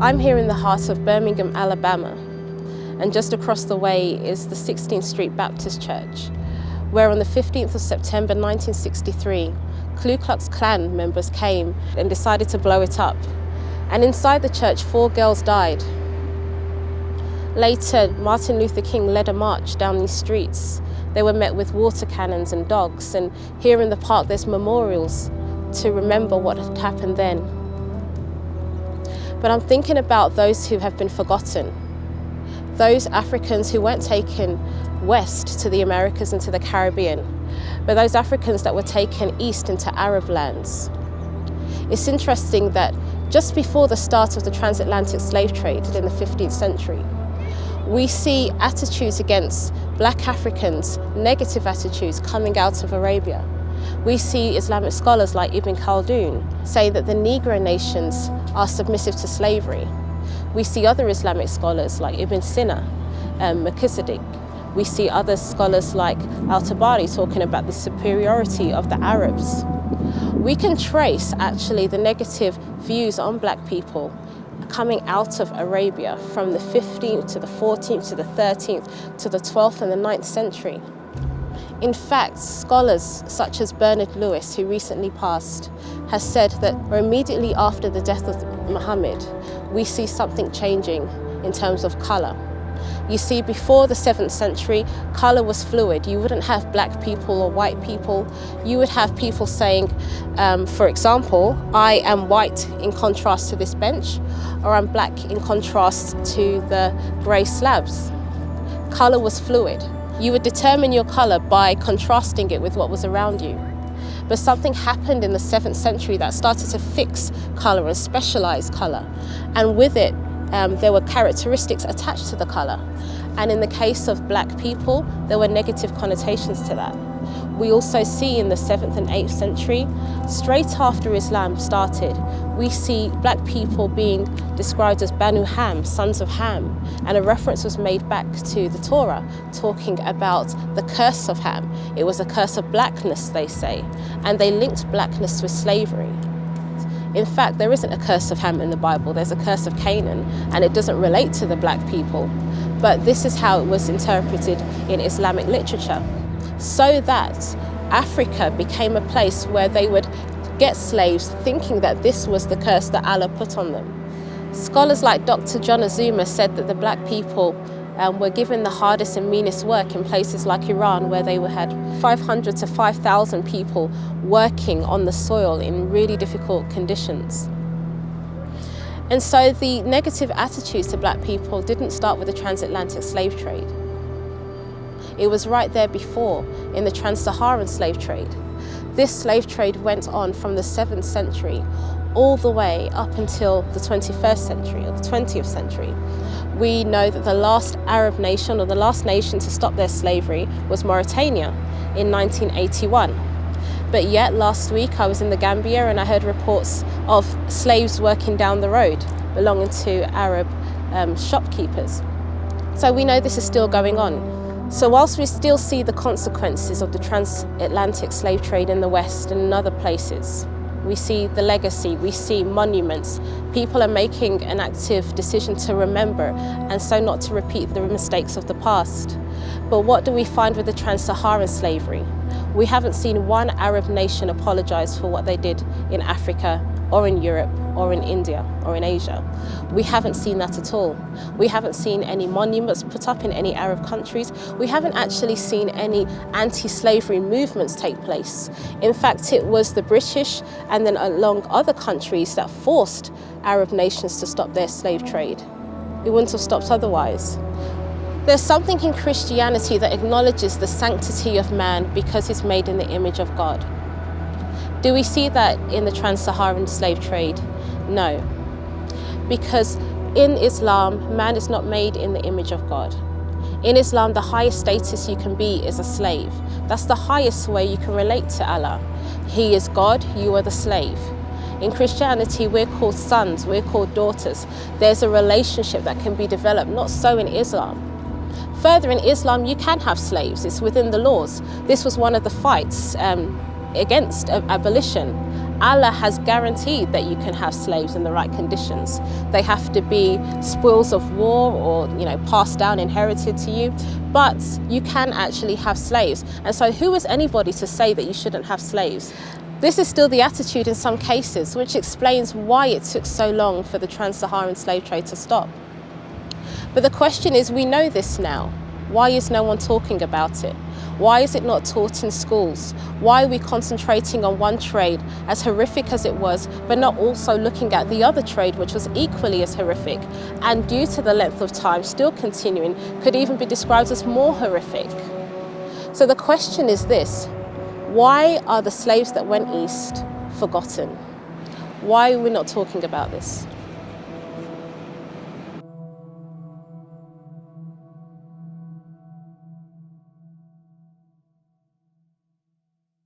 I'm here in the heart of Birmingham, Alabama, and just across the way is the 16th Street Baptist Church, where on the 15th of September 1963, Ku Klux Klan members came and decided to blow it up. And inside the church, 4 girls died. Later, Martin Luther King led a march down these streets. They were met with water cannons and dogs, and here in the park there's memorials to remember what had happened then. But I'm thinking about those who have been forgotten, those Africans who weren't taken west to the Americas and to the Caribbean, but those Africans that were taken east into Arab lands. It's interesting that just before the start of the transatlantic slave trade in the 15th century, we see attitudes against black Africans, negative attitudes coming out of Arabia. We see Islamic scholars like Ibn Khaldun say that the Negro nations are submissive to slavery. We see other Islamic scholars like Ibn Sina, Melchizedek. We see other scholars like Al-Tabari talking about the superiority of the Arabs. We can trace actually the negative views on black people coming out of Arabia from the 15th to the 14th to the 13th to the 12th and the 9th century. In fact, scholars such as Bernard Lewis, who recently passed, has said that immediately after the death of Muhammad, we see something changing in terms of colour. You see, before the 7th century, colour was fluid. You wouldn't have black people or white people. You would have people saying, for example, I am white in contrast to this bench, or I'm black in contrast to the grey slabs. Colour was fluid. You would determine your colour by contrasting it with what was around you. But something happened in the 7th century that started to fix colour and specialise colour. And with it, there were characteristics attached to the colour. And in the case of black people, there were negative connotations to that. We also see in the 7th and 8th century, straight after Islam started, we see black people being described as Banu Ham, sons of Ham, and a reference was made back to the Torah, talking about the curse of Ham. It was a curse of blackness, they say, and they linked blackness with slavery. In fact, there isn't a curse of Ham in the Bible, there's a curse of Canaan, and it doesn't relate to the black people. But this is how it was interpreted in Islamic literature, so that Africa became a place where they would get slaves thinking that this was the curse that Allah put on them. Scholars like Dr. John Azuma said that the black people were given the hardest and meanest work in places like Iran, where they had 500 to 5,000 people working on the soil in really difficult conditions. And so the negative attitudes to black people didn't start with the transatlantic slave trade. It was right there before, in the Trans-Saharan Slave Trade. This slave trade went on from the 7th century all the way up until the 21st century or the 20th century. We know that the last Arab nation, or the last nation to stop their slavery, was Mauritania in 1981. But yet last week I was in the Gambia and I heard reports of slaves working down the road belonging to Arab shopkeepers. So we know this is still going on. So whilst we still see the consequences of the transatlantic slave trade in the West and in other places, we see the legacy, we see monuments. People are making an active decision to remember and so not to repeat the mistakes of the past. But what do we find with the Trans-Saharan slavery? We haven't seen one Arab nation apologise for what they did in Africa or in Europe or in India or in Asia. We haven't seen that at all. We haven't seen any monuments put up in any Arab countries. We haven't actually seen any anti-slavery movements take place. In fact, it was the British and then along other countries that forced Arab nations to stop their slave trade. It wouldn't have stopped otherwise. There's something in Christianity that acknowledges the sanctity of man because he's made in the image of God. Do we see that in the Trans-Saharan slave trade? No. Because in Islam, man is not made in the image of God. In Islam, the highest status you can be is a slave. That's the highest way you can relate to Allah. He is God, you are the slave. In Christianity, we're called sons, we're called daughters. There's a relationship that can be developed, not so in Islam. Further, in Islam, you can have slaves. It's within the laws. This was one of the fights against abolition. Allah has guaranteed that you can have slaves in the right conditions. They have to be spoils of war or, passed down, inherited to you, but you can actually have slaves. And so who is anybody to say that you shouldn't have slaves? This is still the attitude in some cases, which explains why it took so long for the Trans-Saharan slave trade to stop. But the question is, we know this now. Why is no one talking about it? Why is it not taught in schools? Why are we concentrating on one trade, as horrific as it was, but not also looking at the other trade, which was equally as horrific, and due to the length of time still continuing, could even be described as more horrific? So the question is this: why are the slaves that went east forgotten? Why are we not talking about this?